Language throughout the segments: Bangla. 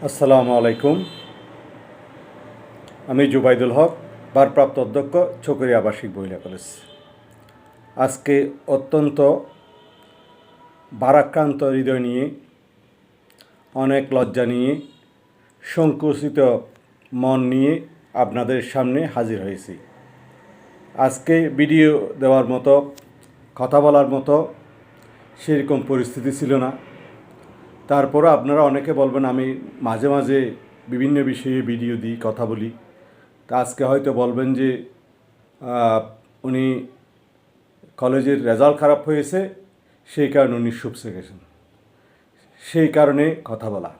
আসসালামু আলাইকুম। আমি জুবাইদুল হক, ভারপ্রাপ্ত অধ্যক্ষ, চকরিয়া আবাসিক মহিলা কলেজ। আজকে অত্যন্ত ভারাক্রান্ত হৃদয় নিয়ে, অনেক লজ্জা নিয়ে, সংকুচিত মন নিয়ে আপনাদের সামনে হাজির হয়েছি। আজকে ভিডিও দেওয়ার মতো, কথা বলার মতো সেরকম পরিস্থিতি ছিল না। তারপরও আপনারা অনেকে বলবেন আমি মাঝে মাঝে বিভিন্ন বিষয়ে ভিডিও দিই, কথা বলি। তা আজকে হয়তো বলবেন যে উনি কলেজের রেজাল্ট খারাপ হয়েছে, সেই কারণে উনি শুপসে গেছেন, সেই কারণে কথা বলা।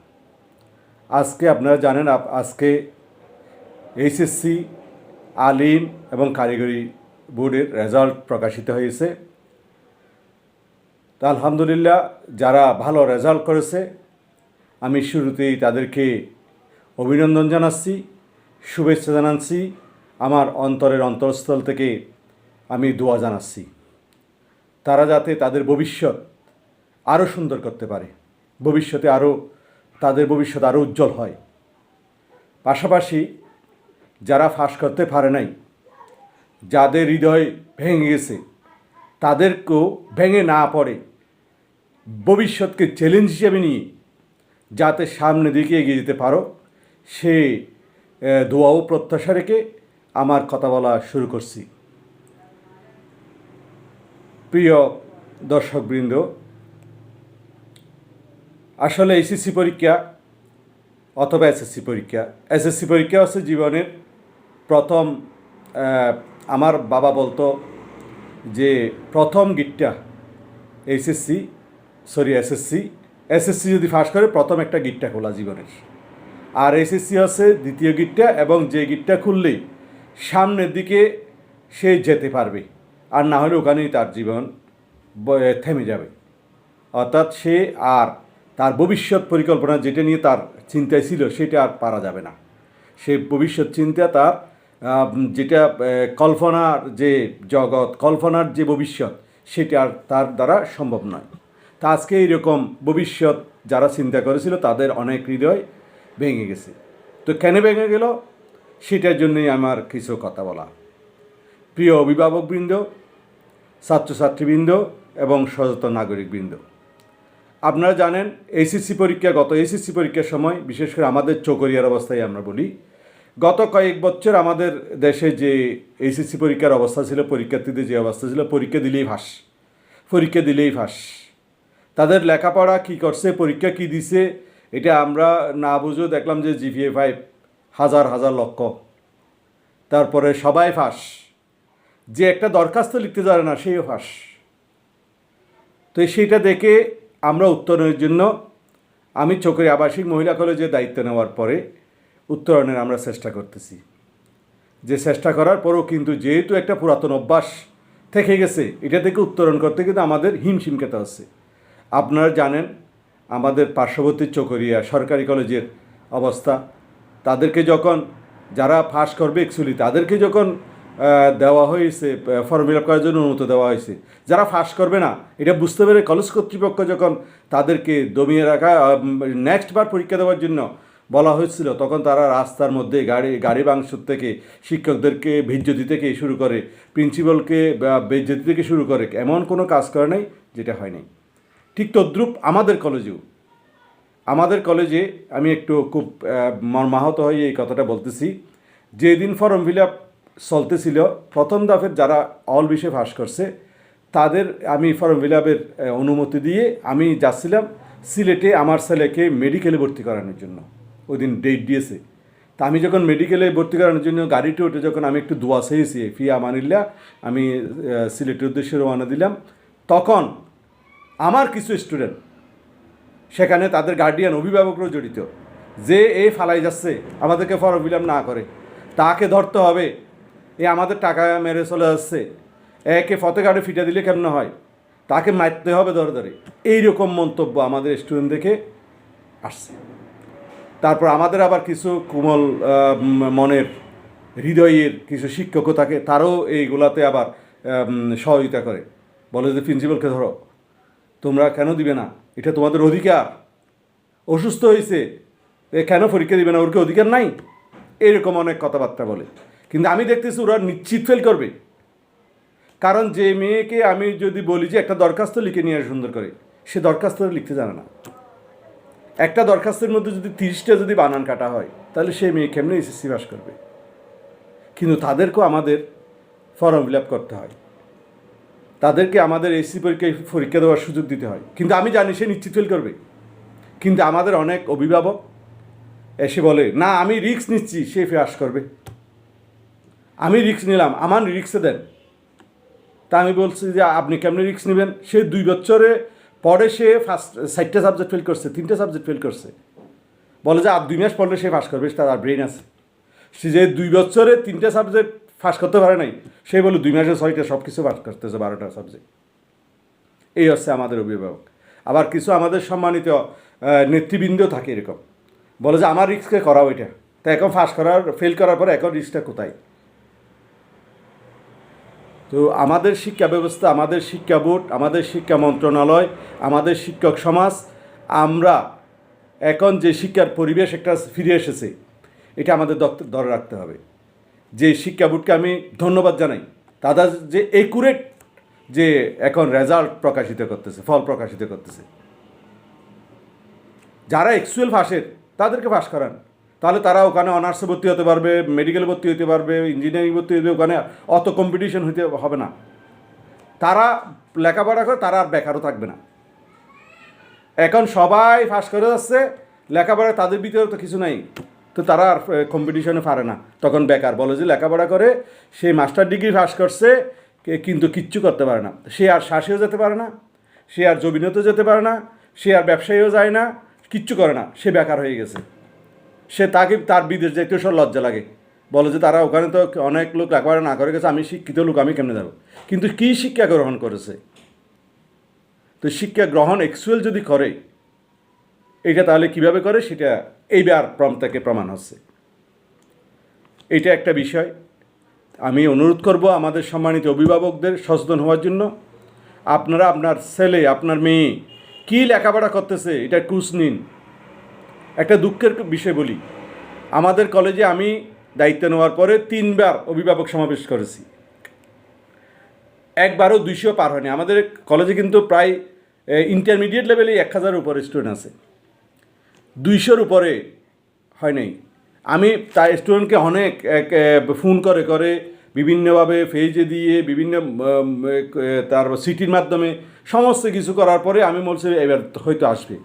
আজকে আপনারা জানেন, আজকে এইচএসসি, আলিম এবং কারিগরি বোর্ডের রেজাল্ট প্রকাশিত হয়েছে। তা আলহামদুলিল্লাহ, যারা ভালো রেজাল্ট করেছে আমি শুরুতেই তাদেরকে অভিনন্দন জানাচ্ছি, শুভেচ্ছা জানাচ্ছি। আমার অন্তরের অন্তঃস্থল থেকে আমি দোয়া জানাচ্ছি তারা যাতে তাদের ভবিষ্যৎ আরও সুন্দর করতে পারে, ভবিষ্যতে তাদের ভবিষ্যৎ আরও উজ্জ্বল হয়। পাশাপাশি যারা ফাঁস করতে পারে নাই, যাদের হৃদয় ভেঙে গেছে, তাদেরকেও ভেঙে না পড়ে ভবিষ্যৎকে চ্যালেঞ্জ হিসেবে নিয়ে যাতে সামনে দিকে এগিয়ে যেতে পারো, সে দোয়া ও প্রত্যাশা রেখে আমার কথা বলা শুরু করছি। প্রিয় দর্শকবৃন্দ, আসলে এইচএসসি পরীক্ষা অথবা এসএসসি পরীক্ষা হচ্ছে জীবনের প্রথম। আমার বাবা বলতো যে প্রথম গিটটা এসএসসি যদি ফাঁস করে প্রথম একটা গিটটা খোলা জীবনের, আর এসএসসি হচ্ছে দ্বিতীয় গিটটা, এবং যে গিটটা খুললেই সামনের দিকে সে যেতে পারবে, আর না হলে ওখানেই তার জীবন থেমে যাবে। অর্থাৎ সে আর তার ভবিষ্যৎ পরিকল্পনা যেটা নিয়ে তার চিন্তায় ছিল সেটা আর পারা যাবে না। সে ভবিষ্যৎ চিন্তা তার যেটা কল্পনার যে জগৎ, কল্পনার যে ভবিষ্যৎ, সেটা আর তার দ্বারা সম্ভব নয়। তা আজকে এইরকম ভবিষ্যৎ যারা চিন্তা করেছিল তাদের অনেক হৃদয় ভেঙে গেছে। তো কেন ভেঙে গেল সেটার জন্যই আমার কিছু কথা বলা। প্রিয় অভিভাবকবৃন্দ, ছাত্রছাত্রীবৃন্দ এবং সচেতন নাগরিকবৃন্দ, আপনারা জানেন গত এইচএসসি পরীক্ষার সময়, বিশেষ করে আমাদের চকরিয়ার অবস্থায় আমরা বলি, গত কয়েক বছর আমাদের দেশে যে এইচএসসি পরীক্ষার অবস্থা ছিল, পরীক্ষার্থীদের যে অবস্থা ছিল, পরীক্ষা দিলেই ফাঁস। তাদের লেখাপড়া কি করছে, পরীক্ষা কি দিছে, এটা আমরা না বুঝেও দেখলাম যে জিপিএ 5 হাজার হাজার লক্ষ। তারপরে সবাই ফাঁস, যে একটা দরখাস্ত লিখতে জানে না সেও ফাঁস। তো সেইটা দেখে আমরা উত্তরণের জন্য, আমি চকরিয়া আবাসিক মহিলা কলেজে দায়িত্ব নেওয়ার পরে উত্তরণের আমরা চেষ্টা করতেছি। যে চেষ্টা করার পরও কিন্তু যেহেতু একটা পুরাতন অভ্যাস থেকে গেছে, এটা থেকে উত্তরণ করতে কিন্তু আমাদের হিমশিম খেতে হচ্ছে। আপনারা জানেন আমাদের পার্শ্ববর্তী চকরিয়া সরকারি কলেজের অবস্থা। তাদেরকে যখন, যারা পাস করবে অ্যাকচুয়ালি তাদেরকে যখন দেওয়া হয়েছে, ফর্ম ফিল আপ করার জন্য অনুমতি দেওয়া হয়েছে, যারা পাস করবে না এটা বুঝতে পেরে কলেজ কর্তৃপক্ষ যখন তাদেরকে দমিয়ে রাখা, নেক্সট বার পরীক্ষা দেওয়ার জন্য বলা হয়েছিল, তখন তারা রাস্তার মধ্যে গাড়ি ভাঙচুর থেকে, শিক্ষকদেরকে বেইজ্জতি থেকে শুরু করে, প্রিন্সিপালকে বেইজ্জতি থেকে শুরু করে এমন কোনো কাজ করে নাই যেটা হয় নাই। ঠিক তদ্রূপ আমাদের কলেজে আমি একটু খুব মর্মাহত হয়ে এই কথাটা বলতেছি। যেদিন ফর্ম ফিল আপ চলতেছিল, প্রথম দফের যারা অল বিষয়ে পাস করছে তাদের আমি ফর্ম ফিল আপের অনুমতি দিয়ে আমি যাচ্ছিলাম সিলেটে আমার ছেলেকে মেডিকেলে ভর্তি করানোর জন্য। ওই দিন ডেট দিয়েছে। তা আমি যখন মেডিকেলে ভর্তি করানোর জন্য গাড়িতে উঠে যখন আমি একটু দোয়া চেয়েছি, ফি আমানিল্লাহ, আমি সিলেটের উদ্দেশ্যে রওনা দিলাম, তখন আমার কিছু স্টুডেন্ট সেখানে, তাদের গার্ডিয়ান, অভিভাবকরাও জড়িত, যে এই ফালাই যাচ্ছে আমাদেরকে ফর্ম ফিল আপ না করে, তাকে ধরতে হবে, এ আমাদের টাকা মেরে চলে যাচ্ছে, একে ফতেগাড়ে ফিটা দিলে কেমন হয়, তাকে মারতে হবে ধরে ধরে, এইরকম মন্তব্য আমাদের স্টুডেন্ট দেখে আসছে। তারপর আমাদের আবার কিছু কোমল মনের, হৃদয়ের কিছু শিক্ষকও থাকে, তারাও এইগুলাতে আবার সহযোগিতা করে, বলে যে প্রিন্সিপালকে ধরো, তোমরা কেন দিবে না, এটা তোমাদের অধিকার, অসুস্থ হয়েছে কেন পরীক্ষা দিবে না, ওর কি অধিকার নাই? এরকম অনেক কথাবার্তা বলে। কিন্তু আমি দেখতেছি ওরা নিশ্চিত ফেল করবে। কারণ যে মেয়েকে আমি যদি বলি যে একটা দরখাস্ত লিখে নিয়ে আসে সুন্দর করে, সে দরখাস্ত লিখতে জানে না। একটা দরখাস্তের মধ্যে যদি 30টা যদি বানান কাটা হয়, তাহলে সেই মেয়ে কেমনে এসএসসি পাস করবে? কিন্তু তাদেরকেও আমাদের ফর্ম ফিল আপ করতে হয়, তাদেরকে আমাদের এসএসসি পরীক্ষা দেওয়ার সুযোগ দিতে হয়। কিন্তু আমি জানি সে নিশ্চিত ফেল করবে। কিন্তু আমাদের অনেক অভিভাবক এসে বলে, না আমি রিস্ক নিচ্ছি, সে পাস করবে, আমি রিস্ক নিলাম, আমার রিস্কে দেন। তা আমি বলছি যে আপনি কেমনি রিস্ক নেবেন? সে 2 বছরে পরে সে ফার্স্ট 4টা সাবজেক্ট ফেল করছে, 3টে সাবজেক্ট ফেল করছে, বলে যে আর 2 মাস পড়লে সে পাস করবে, তার ব্রেন আছে। সে যে 2 বছরে 3টে সাবজেক্ট পাস করতে পারে নাই, সে বলে 2 মাসে 6টা সব কিছু পাস করতেছে, 12টা সাবজেক্ট। এই হচ্ছে আমাদের অভিভাবক। আবার কিছু আমাদের সম্মানিত নেতৃবৃন্দ থাকে এরকম, বলে যে আমার রিস্কে করাও এটা, তা এখন ফেল করার পরে এখন রিস্কটা কোথায়? তো আমাদের শিক্ষা ব্যবস্থা, আমাদের শিক্ষা বোর্ড, আমাদের শিক্ষা মন্ত্রণালয়, আমাদের শিক্ষক সমাজ, আমরা এখন যে শিক্ষার পরিবেশ একটা ফিরে এসেছে, এটা আমাদের ধরে রাখতে হবে। যে শিক্ষা বোর্ডকে আমি ধন্যবাদ জানাই, তাদের যে একুরেট যে এখন রেজাল্ট প্রকাশিত করতেছে, ফল প্রকাশিত করতেছে। যারা অ্যাকচুয়াল ফাঁসের তাদেরকে ফাঁস করান, তাহলে তারা ওখানে অনার্সে ভর্তি হতে পারবে, মেডিকেল ভর্তি হতে পারবে, ইঞ্জিনিয়ারিং ভর্তি হতে, ওখানে অত কম্পিটিশন হতে হবে না। তারা লেখাপড়া করে, তারা আর বেকারও থাকবে না। এখন সবাই ফাঁস করে যাচ্ছে, লেখাপড়া তাদের ভিতরে তো কিছু নাই, তো তারা আর কম্পিটিশনে পারে না, তখন বেকার। বলে যে লেখাপড়া করে সে মাস্টার ডিগ্রি পাস করছে কিন্তু কিচ্ছু করতে পারে না, সে আর শ্বাসেও যেতে পারে না, সে আর জমিনতেও যেতে পারে না, সে আর ব্যবসায়ীও যায় না, কিচ্ছু করে না, সে বেকার হয়ে গেছে। সে তার বিদেশ যাইতেও সব লজ্জা লাগে, বলে যে তারা ওখানে তো অনেক লোক লেখাপড়া না করে গেছে, আমি শিক্ষিত লোক, আমি কেমনে যাবো? কিন্তু কী শিক্ষা গ্রহণ করেছে? তো শিক্ষা গ্রহণ অ্যাকচুয়াল যদি করে, এটা তাহলে কিভাবে করে সেটা এইবার থেকে প্রমাণ হচ্ছে। এটা একটা বিষয়। আমি অনুরোধ করব আমাদের সম্মানিত অভিভাবকদের সচেতন হওয়ার জন্য। আপনারা আপনার ছেলে, আপনার মেয়ে কী লেখাপড়া করতেছে এটা খোঁজ নিন। একটা দুঃখের বিষয় বলি, আমাদের কলেজে আমি দায়িত্ব নেওয়ার পরে 3বার অভিভাবক সমাবেশ করেছি, একবারও 200 পার হয়নি। আমাদের কলেজে কিন্তু প্রায় ইন্টারমিডিয়েট লেভেলে 1000-এর উপরে স্টুডেন্ট আছে, 200-র উপরে হয় নাই। আমি তাই স্টুডেন্টকে অনেক ফোন করে করে বিভিন্নভাবে ফেজে দিয়ে বিভিন্ন তার সিটির মাধ্যমে সমস্ত কিছু করার পরে আমি বলছি এবার হয়তো আসবে।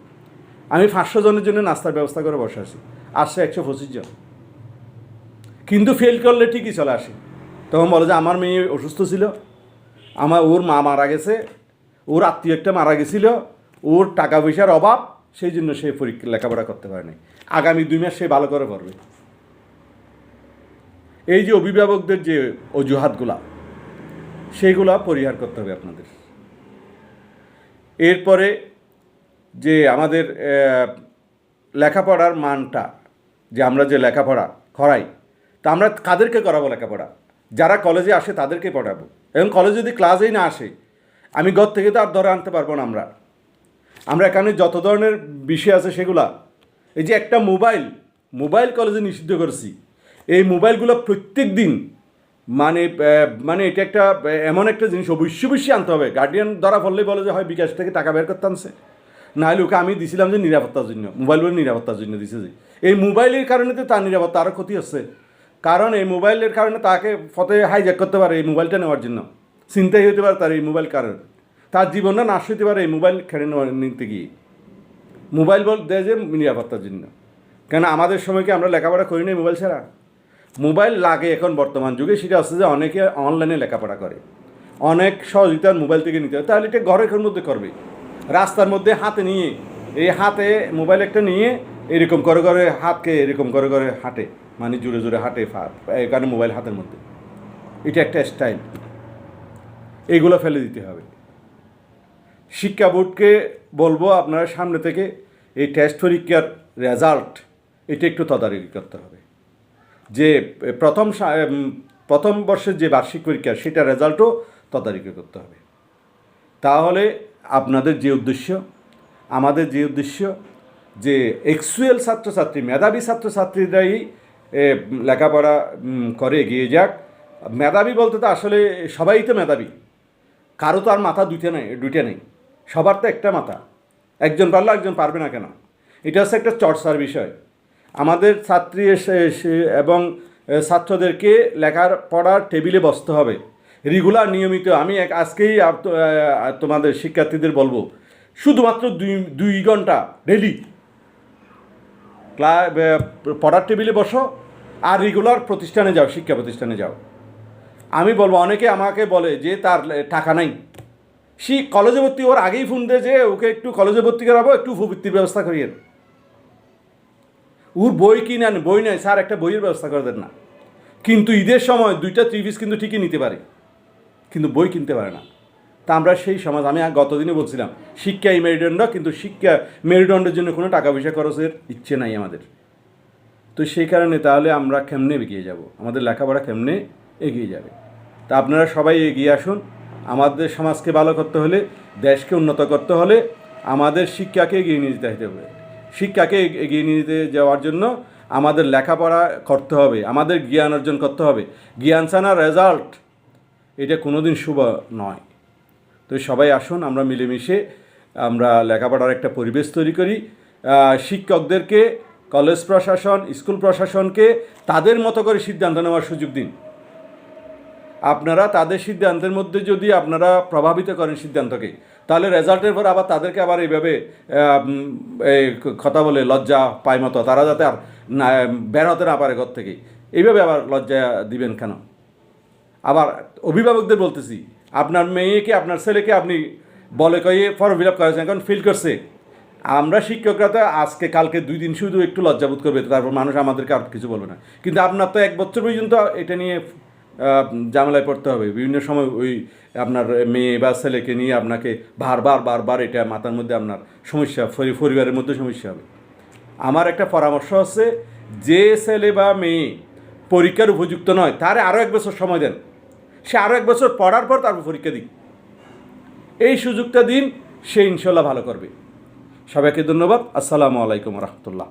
আমি 500 জনের জন্য নাস্তার ব্যবস্থা করে বসে আছি, আসছে 125 জন। কিন্তু ফেল করলে ঠিকই চলে আসে। তখন বলে যে আমার মেয়ে অসুস্থ ছিল, ওর মা মারা গেছে, ওর আত্মীয় একটা মারা গেছিল, ওর টাকা পয়সার অভাব, সেই জন্য সে পরীক্ষা লেখাপড়া করতে পারেনি, আগামী 2 মাস সে ভালো করে পড়বে। এই যে অভিভাবকদের যে অজুহাতগুলা, সেইগুলা পরিহার করতে হবে আপনাদের। এরপরে যে আমাদের লেখাপড়ার মানটা, যে আমরা যে লেখাপড়া করাই, তা আমরা কাদেরকে করাবো লেখাপড়া? যারা কলেজে আসে তাদেরকে পড়াবো। এবং কলেজে যদি ক্লাসেই না আসে, আমি ঘর থেকে তো আর ধরে আনতে পারবো না। আমরা এখানে যত ধরনের বিষয় আছে সেগুলা, এই যে একটা মোবাইল কলেজে নিষিদ্ধ করেছি, এই মোবাইলগুলো প্রত্যেক দিন মানে এটা একটা এমন একটা জিনিস অবশ্যই আনতে হবে। গার্ডিয়ান ধরা পড়লেই বলে যে হয় বিকাশ থেকে টাকা বের করতে আনছে, নাহলে ওকে আমি দিছিলাম যে নিরাপত্তার জন্য, মোবাইলের নিরাপত্তার জন্য দিছে। যে এই মোবাইলের কারণে তো তার নিরাপত্তা আরও ক্ষতি হচ্ছে, কারণ এই মোবাইলের কারণে তাকে ফতে হাইজ্যাক করতে পারে এই মোবাইলটা নেওয়ার জন্য, চিন্তাই হতে পারে তার এই মোবাইল কারণে, তার জীবনটা নাশ হতে পারে এই মোবাইল খেড়ে নিতে গিয়ে। মোবাইল দেয় যে নিরাপত্তার জন্য। কেন আমাদের সময়কে আমরা লেখাপড়া করি না মোবাইল ছাড়া? মোবাইল লাগে এখন বর্তমান যুগে, সেটা হচ্ছে যে অনেকে অনলাইনে লেখাপড়া করে, অনেক সহযোগিতার মোবাইল থেকে নিতে হয়। তাহলে এটা ঘরের মধ্যে করবে, রাস্তার মধ্যে হাতে নিয়ে, এই হাতে মোবাইল একটা নিয়ে এরকম করে করে হাতকে এরকম করে করে হাঁটে, মানে জোরে জোরে হাঁটে, এখানে মোবাইল হাতের মধ্যে, এটা একটা স্টাইল। এইগুলো ফেলে দিতে হবে। শিক্ষা বোর্ডকে বলবো আপনারা সামনে থেকে এই টেস্ট পরীক্ষার রেজাল্ট এটা একটু তদারকি করতে হবে, যে প্রথম বর্ষের যে বার্ষিক পরীক্ষা সেটা রেজাল্টও তদারকি করতে হবে। তাহলে আপনাদের যে উদ্দেশ্য, আমাদের যে উদ্দেশ্য, যে এক্সুয়াল ছাত্রছাত্রী, মেধাবী ছাত্রছাত্রীরাই লেখাপড়া করে এগিয়ে যাক। মেধাবী বলতে তো আসলে সবাই তো মেধাবী, কারো তো আর মাথা দুইটা নেই, সবার তো একটা মাথা, একজন পারলে একজন পারবে না কেন? এটা হচ্ছে একটা চর্চার বিষয়। আমাদের ছাত্রী এবং ছাত্রদেরকে লেখাপড়ার টেবিলে বসতে হবে রেগুলার, নিয়মিত। আমি আজকেই তোমাদের শিক্ষার্থীদের বলবো, শুধুমাত্র 2 ঘন্টা ডেলি পড়ার টেবিলে বসো আর রেগুলার প্রতিষ্ঠানে যাও, শিক্ষা প্রতিষ্ঠানে যাও। আমি বলবো, অনেকে আমাকে বলে যে তার টাকা নাই, সে কলেজে ভর্তি ওর আগেই ফোন দেয় যে ওকে একটু কলেজে ভর্তি করাবো, একটু ভর্তির ব্যবস্থা করিয়েন। ওর বই কিনেন, বই নেয় স্যার, একটা বইয়ের ব্যবস্থা করে দেন না। কিন্তু ঈদের সময় 2টা 3 পিস কিন্তু ঠিকই নিতে পারে, কিন্তু বই কিনতে পারে না। তা আমরা সেই সমাজ, আমি গতদিনে বলছিলাম শিক্ষাই মেরুদণ্ড, কিন্তু শিক্ষা মেরুদণ্ডের জন্য কোনো টাকা পয়সা খরচের ইচ্ছে নাই আমাদের। তো সেই কারণে তাহলে আমরা কেমনে এগিয়ে যাব, আমাদের লেখাপড়া কেমনে এগিয়ে যাবে? তা আপনারা সবাই এগিয়ে আসুন। আমাদের সমাজকে ভালো করতে হলে, দেশকে উন্নত করতে হলে আমাদের শিক্ষাকে এগিয়ে নিয়ে যেতে হবে। শিক্ষাকে এগিয়ে নিয়ে যেতে যাওয়ার জন্য আমাদের লেখাপড়া করতে হবে, আমাদের জ্ঞান অর্জন করতে হবে। জ্ঞান ছাড়া রেজাল্ট এটা কোনো দিন শুভ নয়। তো সবাই আসুন, আমরা মিলেমিশে আমরা লেখাপড়ার একটা পরিবেশ তৈরি করি। শিক্ষকদেরকে, কলেজ প্রশাসন, স্কুল প্রশাসনকে তাদের মতো করে সিদ্ধান্ত নেওয়ার সুযোগ দিন। আপনারা তাদের সিদ্ধান্তের মধ্যে যদি আপনারা প্রভাবিত করেন সিদ্ধান্তকে, তাহলে রেজাল্টের পর আবার তাদেরকে আবার এইভাবে কথা বলে লজ্জা পায় মতো, তারা যাতে আর না বের হতে না পারে ঘর থেকে, এইভাবে আবার লজ্জা দিবেন কেন? আবার অভিভাবকদের বলতেছি, আপনার মেয়েকে, আপনার ছেলেকে আপনি বলে কয়ে ফর্ম ফিল আপ করেছেন, এখন ফিল করছে। আমরা শিক্ষকরা তো আজকে কালকে 2 দিন শুধু একটু লজ্জাবোধ করবে, তারপর মানুষ আমাদেরকে আর কিছু বলবে না। কিন্তু আপনার তো 1 বছর পর্যন্ত এটা নিয়ে ঝামেলায় পড়তে হবে। বিভিন্ন সময় ওই আপনার মেয়ে বা ছেলেকে নিয়ে আপনাকে বারবার এটা মাথার মধ্যে আপনার সমস্যা, পরিবারের মধ্যে সমস্যা হবে। আমার একটা পরামর্শ হচ্ছে, যে ছেলে বা মেয়ে পরীক্ষার উপযুক্ত নয় তারে আরও 1 বছর সময় দেন, সে আরও 1 বছর পড়ার পর তারপর পরীক্ষা দিক। এই সুযোগটা দিন, সে ইনশাল্লাহ ভালো করবে। সবাইকে ধন্যবাদ। আসসালামু আলাইকুম রহমতুল্লাহ।